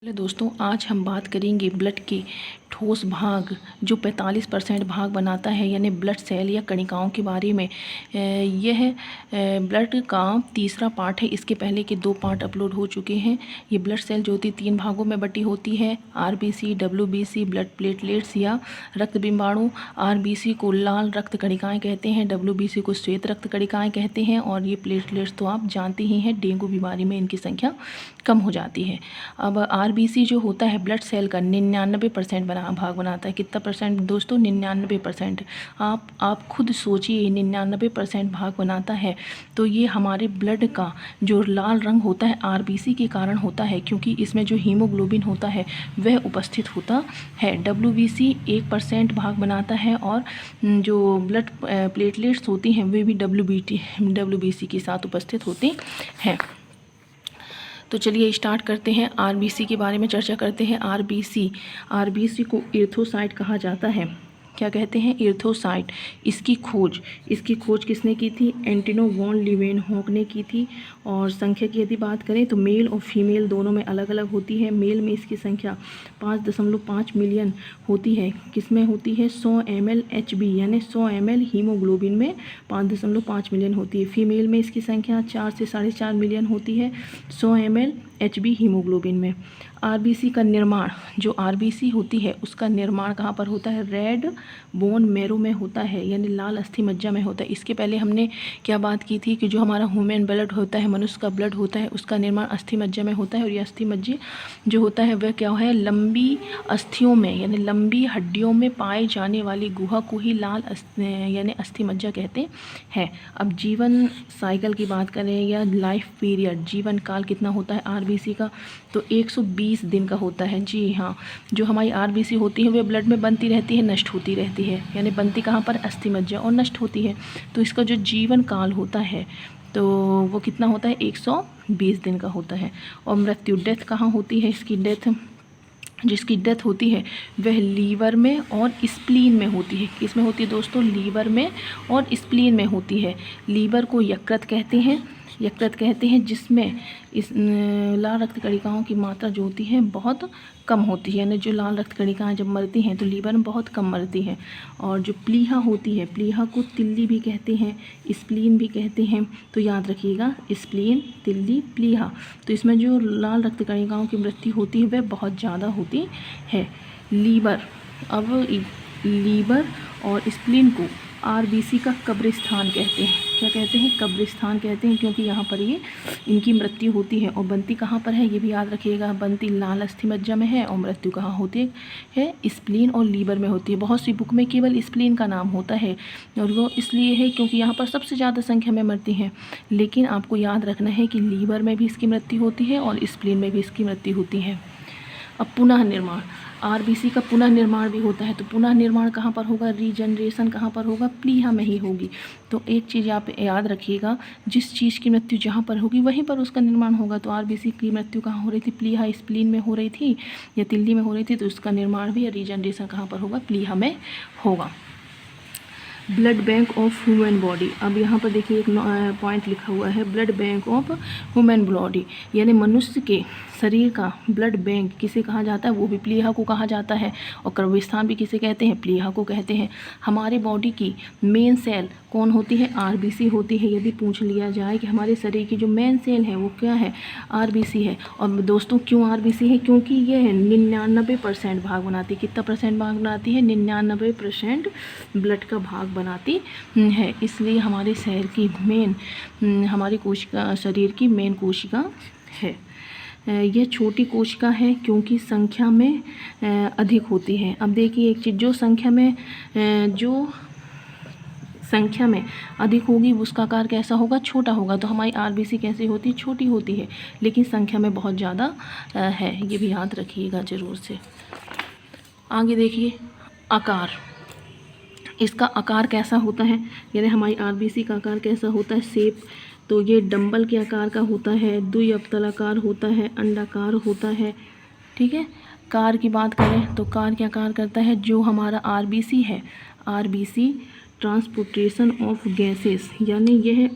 Hello दोस्तों, आज हम बात करेंगे ब्लड के ठोस भाग जो 45% भाग बनाता है यानी ब्लड सेल या कणिकाओं के बारे में। यह ब्लड का तीसरा पार्ट है। इसके पहले के 2 पार्ट अपलोड हो चुके हैं। ये ब्लड सेल जो होती 3 भागों में बटी होती है। आरबीसी, डब्ल्यूबीसी ब्लड प्लेटलेट्स या रक्त बिंबाणु। आरबीसी को लाल रक्त कणिकाएँ कहते हैं, डब्ल्यूबीसी को श्वेत रक्त कणिकाएँ कहते हैं। और ये प्लेटलेट्स तो आप जानते ही हैं, डेंगू बीमारी में इनकी संख्या कम हो जाती है। अब आरबीसी जो होता है ब्लड सेल का 99% भाग बनाता है। कितना परसेंट दोस्तों? 99%। आप खुद सोचिए, 99% भाग बनाता है। तो ये हमारे ब्लड का जो लाल रंग होता है आरबीसी के कारण होता है, क्योंकि इसमें जो हीमोग्लोबिन होता है वह उपस्थित होता है। डब्ल्यूबीसी 1% भाग बनाता है और जो ब्लड प्लेटलेट्स होती हैं वे भी डब्ल्यूबीसी के साथ उपस्थित होती हैं। तो चलिए स्टार्ट करते हैं, आरबीसी के बारे में चर्चा करते हैं। आरबीसी को इरिथ्रोसाइट कहा जाता है। क्या कहते हैं? इरिथ्रोसाइट। इसकी खोज किसने की थी? एंटोनी वॉन लीeuwenhoek ने की थी। और संख्या की यदि बात करें तो मेल और फीमेल दोनों में अलग अलग होती है। मेल में इसकी संख्या 5.5 मिलियन होती है। किस में होती है? 100 ml HB यानी 100 ml हीमोग्लोबिन में 5.5 मिलियन होती है। फीमेल में इसकी संख्या 4 से 4.5 मिलियन होती है 100 ml HB हीमोग्लोबिन में। आरबीसी का निर्माण, जो आरबीसी होती है उसका निर्माण कहाँ पर होता है? रेड बोन मैरो में होता है, यानी लाल अस्थि मज्जा में होता है। इसके पहले हमने क्या बात की थी कि जो हमारा ह्यूमन ब्लड होता है, मनुष्य का ब्लड होता है, उसका निर्माण अस्थि मज्जा में होता है। और ये अस्थि मज्जे जो होता है वह क्या है? लंबी अस्थियों में यानी लंबी हड्डियों में पाए जाने वाली गुहा को ही लाल यानी अस्थि मज्जा कहते हैं। अब जीवन साइकिल की बात करें या लाइफ पीरियड, जीवन काल कितना होता है आरबीसी का? तो 120 दिन का होता है। जी हाँ, जो हमारी आरबीसी होती है वे ब्लड में बनती रहती है, नष्ट होती रहती है। यानी बनती कहाँ पर? अस्थि मज्जा, और नष्ट होती है। तो इसका जो जीवन काल होता है तो वो कितना होता है? 120 दिन का होता है। और मृत्यु, डेथ कहाँ होती है? जिसकी डेथ होती है वह लीवर में और स्प्लीन में होती है। किसमें होती है दोस्तों? लीवर में और स्प्लीन में होती है। लीवर को यकृत कहते हैं जिसमें इस लाल रक्त कणिकाओं की मात्रा जो होती है बहुत कम होती है। यानी जो लाल रक्त कणिकाएं जब मरती हैं तो लीवर में बहुत कम मरती हैं। और जो प्लीहा होती है, प्लीहा को तिल्ली भी कहते हैं, स्प्लीन भी कहते हैं। तो याद रखिएगा, स्प्लीन, तिल्ली, प्लीहा। तो इसमें जो लाल रक्त कणिकाओं की मृत्यु होती है वह बहुत ज़्यादा होती है। लीवर और स्प्लीन को आरबीसी का कब्रिस्तान कहते हैं। क्या कहते हैं? कब्रिस्तान कहते हैं, क्योंकि यहाँ पर ये इनकी मृत्यु होती है। और बनती कहाँ पर है ये भी याद रखिएगा, बनती लाल अस्थि मज्जा में है और मृत्यु कहाँ होती है? स्प्लीन और लीवर में होती है। बहुत सी बुक में केवल स्प्लीन का नाम होता है और वो इसलिए है क्योंकि यहाँ पर सबसे ज़्यादा संख्या में मरती हैं। लेकिन आपको याद रखना है कि लीवर में भी इसकी मृत्यु होती है और स्प्लीन में भी इसकी मृत्यु होती है। अब पुनः निर्माण, आरबीसी का पुनः निर्माण भी होता है। तो पुनः निर्माण कहाँ पर होगा? रीजनरेशन कहाँ पर होगा? प्लीहा में ही होगी। तो एक चीज़ आप याद रखिएगा, जिस चीज़ की मृत्यु जहाँ पर होगी वहीं पर उसका निर्माण होगा। तो आरबीसी की मृत्यु कहाँ हो रही थी? प्लीहा, स्प्लीन में हो रही थी या तिल्ली में हो रही थी, तो उसका निर्माण भी या रीजनरेशन कहाँ पर होगा? प्लीहा में होगा। Blood bank of human body. अब यहाँ पर देखिए एक पॉइंट लिखा हुआ है, blood bank of human body, यानी मनुष्य के शरीर का ब्लड बैंक किसे कहा जाता है? वो भी प्लीहा को कहा जाता है। और कब्रिस्तान भी किसे कहते हैं? प्लीहा को कहते हैं। हमारे बॉडी की मेन सेल कौन होती है? आरबीसी होती है। यदि पूछ लिया जाए कि हमारे शरीर की जो मेन सेल है वो क्या है? आरबीसी है। और दोस्तों क्यों आरबीसी है? क्योंकि यह 99% भाग बनाती है। कितना परसेंट भाग बनाती है? 99% ब्लड का भाग बनाती है। इसलिए हमारे शरीर की हमारी कोशिका, शरीर की मेन कोशिका है। यह छोटी कोशिका है क्योंकि संख्या में अधिक होती है। अब देखिए एक चीज़, जो संख्या में अधिक होगी उसका आकार कैसा होगा? छोटा होगा। तो हमारी आरबीसी कैसी होती है? छोटी होती है, लेकिन संख्या में बहुत ज़्यादा है। ये भी याद रखिएगा ज़रूर से। आगे देखिए आकार, इसका आकार कैसा होता है? यानी हमारी आरबीसी का आकार कैसा होता है? शेप, तो ये डंबल के आकार का होता है, द्विअवतलाकार होता है, अंडाकार होता है। ठीक है। कार की बात करें तो कार क्या आकार करता है? जो हमारा आरबीसी है, आरबीसी ट्रांसपोर्टेशन ऑफ गैसेस, यानी यह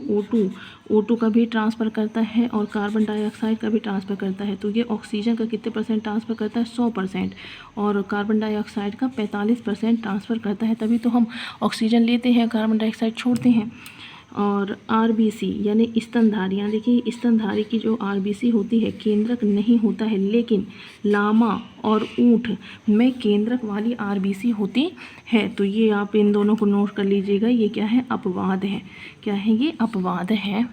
O2 का भी ट्रांसफ़र करता है और कार्बन डाइऑक्साइड का भी ट्रांसफ़र करता है। तो ये ऑक्सीजन का कितने % ट्रांसफ़र करता है? 100%। और कार्बन डाइऑक्साइड का 45% ट्रांसफ़र करता है। तभी तो हम ऑक्सीजन लेते हैं, कार्बन डाइऑक्साइड छोड़ते हैं। और RBC यानी स्तनधारियाँ, देखिए स्तनधारी की जो RBC होती है केंद्रक नहीं होता है, लेकिन लामा और ऊँट में केंद्रक वाली RBC होती है। तो ये आप इन दोनों को नोट कर लीजिएगा, ये क्या है? अपवाद है। क्या है ये? अपवाद है।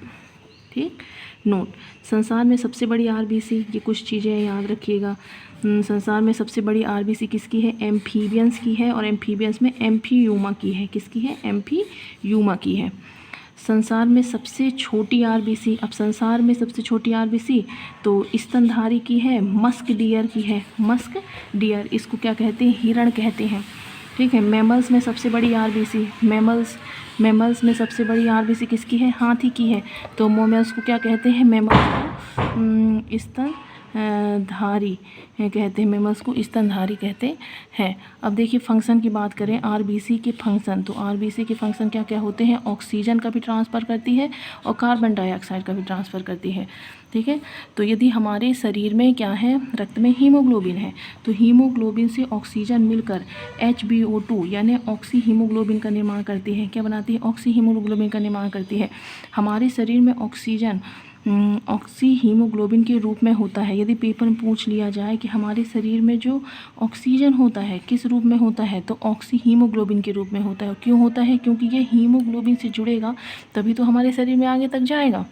ठीक, नोट। संसार में सबसे बड़ी RBC, ये कुछ चीज़ें याद रखिएगा। संसार में सबसे बड़ी RBC किसकी है? एम्फीबियंस की है, और एम्फीबियंस में एम्फीयूमा की है। किसकी है? एम्फीयूमा की है। संसार में सबसे छोटी RBC, अब संसार में सबसे छोटी RBC तो स्तनधारी की है, मस्क डियर की है। मस्क डियर, इसको क्या कहते हैं? हिरण कहते हैं। ठीक है। मैमल्स में सबसे बड़ी RBC, मैमल्स में सबसे बड़ी RBC किसकी है? हाथी की है। तो मैमल्स को क्या कहते हैं? मैमल्स को स्तनधारी कहते हैं। मैमल्स को स्तनधारी कहते हैं। अब देखिए फंक्शन की बात करें, RBC के फंक्शन, तो RBC के फंक्शन क्या क्या होते हैं? ऑक्सीजन का भी ट्रांसफ़र करती है और कार्बन डाइऑक्साइड का भी ट्रांसफ़र करती है। ठीक है। तो यदि हमारे शरीर में क्या है? रक्त में हीमोग्लोबिन है, तो हीमोग्लोबिन से ऑक्सीजन मिलकर HbO2 यानी ऑक्सी हीमोग्लोबिन का निर्माण करती है। क्या बनाती है? ऑक्सी हीमोग्लोबिन का निर्माण करती है। हमारे शरीर में ऑक्सीजन ऑक्सी हीमोग्लोबिन के रूप में होता है। यदि पेपर में पूछ लिया जाए कि हमारे शरीर में जो ऑक्सीजन होता है किस रूप में होता है, तो ऑक्सी हीमोग्लोबिन के रूप में होता है। क्यों होता है? क्योंकि ये हीमोग्लोबिन से जुड़ेगा तभी तो हमारे शरीर में आगे तक जाएगा।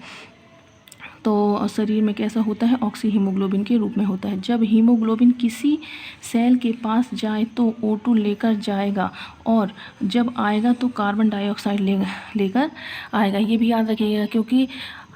तो शरीर में कैसा होता है? ऑक्सी हीमोग्लोबिन के रूप में होता है। जब हीमोग्लोबिन किसी सेल के पास जाए तो O2 लेकर जाएगा, और जब आएगा तो कार्बन डाइऑक्साइड लेकर आएगा। ये भी याद रखिएगा, क्योंकि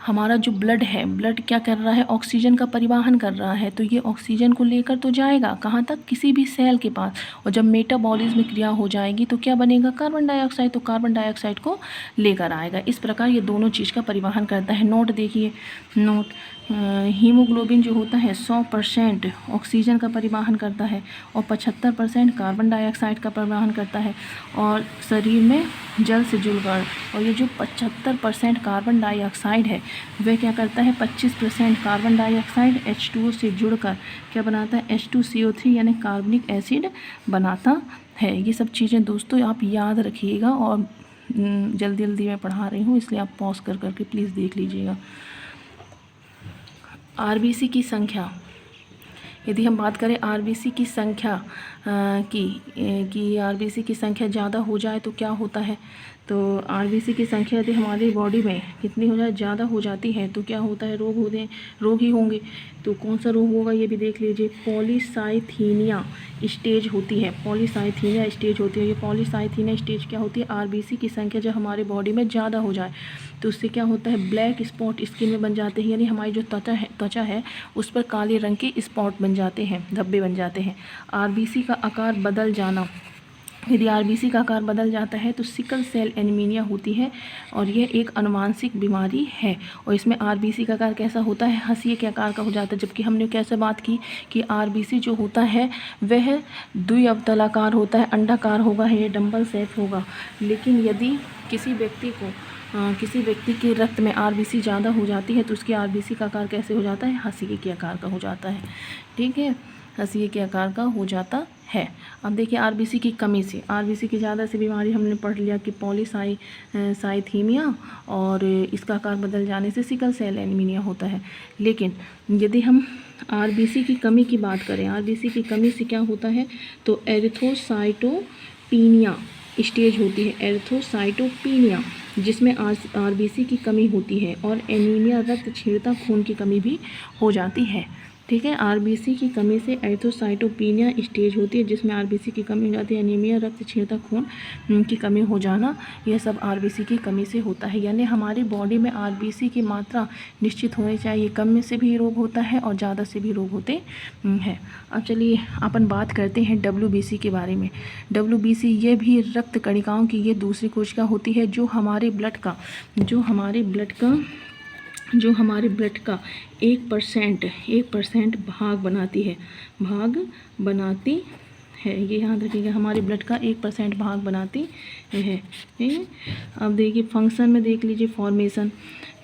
हमारा जो ब्लड है, ब्लड क्या कर रहा है? ऑक्सीजन का परिवहन कर रहा है। तो ये ऑक्सीजन को लेकर तो जाएगा कहाँ तक? किसी भी सेल के पास। और जब मेटाबॉलिज्म में क्रिया हो जाएगी तो क्या बनेगा? Carbon dioxide. तो कार्बन डाइऑक्साइड को लेकर आएगा। इस प्रकार ये दोनों चीज़ का परिवहन करता है। नोट देखिए, नोट। हीमोग्लोबिन जो होता है 100% ऑक्सीजन का परिवहन करता है और 75% कार्बन डाइऑक्साइड का परिवहन करता है। और शरीर में जल से जुड़कर, और ये जो 75% कार्बन डाइऑक्साइड है वह क्या करता है? 25% कार्बन डाइऑक्साइड H2O से जुड़कर क्या बनाता है? H2CO3 यानी कार्बनिक एसिड बनाता है। ये सब चीज़ें दोस्तों आप याद रखिएगा, और जल्दी जल्दी मैं पढ़ा रही हूँ इसलिए आप पॉज कर करके प्लीज़ देख लीजिएगा। RBC की संख्या, यदि हम बात करें RBC की संख्या कि RBC की संख्या ज़्यादा हो जाए तो क्या होता है? तो RBC की संख्या यदि हमारी बॉडी में कितनी हो जाए? ज़्यादा हो जाती है तो क्या होता है? रोग ही होंगे। तो कौन सा रोग होगा ये भी देख लीजिए। पॉलीसाइथीनिया स्टेज होती है। पॉलीसाइथीनिया स्टेज होती है। ये पॉलीसाइथीनिया स्टेज क्या होती है? RBC की संख्या जब हमारे बॉडी में ज़्यादा हो जाए तो उससे क्या होता है? ब्लैक स्पॉट स्किन में बन जाते हैं, यानी हमारी जो त्वचा है उस पर काले रंग के स्पॉट बन जाते हैं, धब्बे बन जाते हैं। RBC का आकार बदल जाना, यदि RBC का आकार बदल जाता है तो सिकल सेल एनीमिया होती है, और यह एक अनुवांशिक बीमारी है। और इसमें RBC का आकार कैसा होता है? हंसिए के आकार का हो जाता है। जबकि हमने कैसे बात की कि RBC जो होता है वह द्विअवतलाकार होता है, अंडाकार होगा, ये डंबल शेप होगा। लेकिन यदि किसी व्यक्ति के रक्त में RBC ज़्यादा हो जाती है तो उसकी RBC का आकार कैसे हो जाता है? हंसिए के आकार का हो जाता है। ठीक है, हंसिए के आकार का हो जाता है। अब देखिए RBC की कमी से, RBC की ज़्यादा से बीमारी हमने पढ़ लिया कि पॉलीसाइथीमिया, और इसका आकार बदल जाने से सिकल सेल एनीमिया होता है। लेकिन यदि हम RBC की कमी की बात करें, RBC की कमी से क्या होता है? तो एरिथ्रोसाइटोपीनिया स्टेज होती है। एरिथ्रोसाइटोपीनिया जिसमें RBC की कमी होती है, और एनीमिया रक्तक्षीणता खून की कमी भी हो जाती है। ठीक है, RBC की कमी से एरिथ्रोसाइटोपीनिया स्टेज होती है जिसमें RBC की कमी हो जाती है। एनीमिया रक्तक्षीणता खून की कमी हो जाना, यह सब RBC की कमी से होता है। यानी हमारी बॉडी में RBC की मात्रा निश्चित होनी चाहिए। कम में से भी रोग होता है और ज़्यादा से भी रोग होते हैं। अब चलिए अपन बात करते हैं WBC के बारे में। WBC ये भी रक्त कणिकाओं की ये दूसरी कोशिका होती है जो हमारे ब्लड का 1% भाग बनाती है। ये याद रखिएगा, हमारे ब्लड का 1% भाग बनाती है। ठीक है, अब देखिए फंक्शन में देख लीजिए फॉर्मेशन।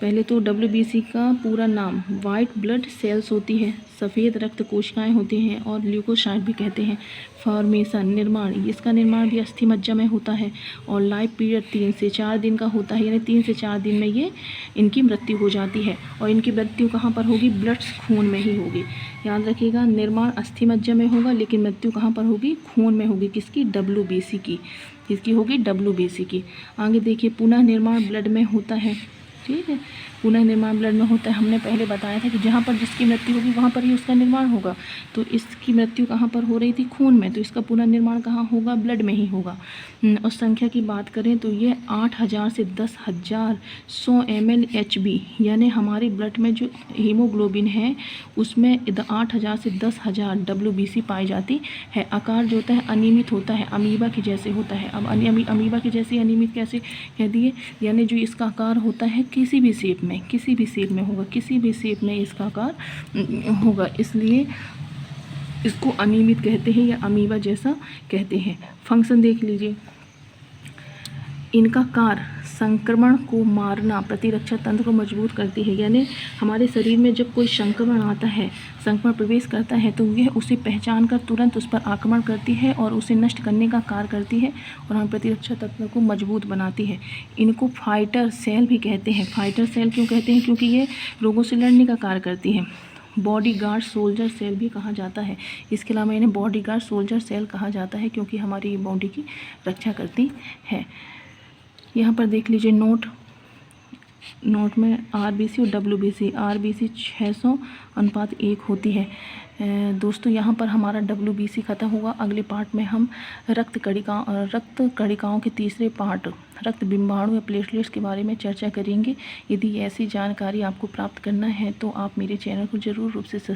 पहले तो WBC का पूरा नाम वाइट ब्लड सेल्स होती है, सफ़ेद रक्त कोशिकाएं होती हैं और ल्यूकोसाइट भी कहते हैं। फॉर्मेशन निर्माण, इसका निर्माण भी अस्थि मज्जा में होता है और लाइफ पीरियड 3 से 4 दिन का होता है, यानी 3 से 4 दिन में ये इनकी मृत्यु हो जाती है। और इनकी मृत्यु कहाँ पर होगी? ब्लड खून में ही होगी। याद रखिएगा, निर्माण अस्थि मज्जा में होगा लेकिन मृत्यु कहाँ पर होगी? खून में होगी। किसकी? WBC की। किसकी होगी? WBC की। आगे देखिए, पुनः निर्माण ब्लड में होता है। ठीक है, पुनः निर्माण ब्लड में होता है। हमने पहले बताया था कि जहाँ पर जिसकी मृत्यु होगी वहाँ पर ही उसका निर्माण होगा। तो इसकी मृत्यु कहाँ पर हो रही थी? खून में, तो इसका पुनर्निर्माण कहाँ होगा? ब्लड में ही होगा। और संख्या की बात करें तो ये 8000 से 10,000 100 ml HB, यानी हमारे ब्लड में जो हीमोग्लोबिन है उसमें 8000 से 10,000 WBC पाई जाती है। आकार जो होता है अनियमित होता है, अमीबा की जैसे होता है। अब अमीबा की जैसे अनियमित कैसे कह दिए? यानी जो इसका आकार होता है किसी भी शेप में होगा, किसी भी शेप में इसका आकार होगा, इसलिए इसको अनियमित कहते हैं या अमीबा जैसा कहते हैं। फंक्शन देख लीजिए, इनका कार्य संक्रमण को मारना, प्रतिरक्षा तंत्र को मजबूत करती है। यानी हमारे शरीर में जब कोई संक्रमण आता है, संक्रमण प्रवेश करता है तो यह उसे पहचान कर तुरंत उस पर आक्रमण करती है और उसे नष्ट करने का कार्य करती है और हम प्रतिरक्षा तंत्र को मजबूत बनाती है। इनको फाइटर सेल भी कहते हैं। फाइटर सेल क्यों कहते हैं? क्योंकि ये रोगों से लड़ने का कार्य करती है। बॉडीगार्ड सोल्जर सेल भी कहा जाता है। इसके अलावा इन्हें बॉडीगार्ड सोल्जर सेल कहा जाता है क्योंकि हमारी बॉडी की रक्षा करती है। यहाँ पर देख लीजिए नोट में RBC और WBC। RBC 600:1 होती है। दोस्तों यहाँ पर हमारा WBC ख़त्म हुआ। अगले पार्ट में हम रक्त कणिकाओं के तीसरे पार्ट रक्त बिंबाणु या प्लेटलेट्स के बारे में चर्चा करेंगे। यदि ऐसी जानकारी आपको प्राप्त करना है तो आप मेरे चैनल को ज़रूर रूप से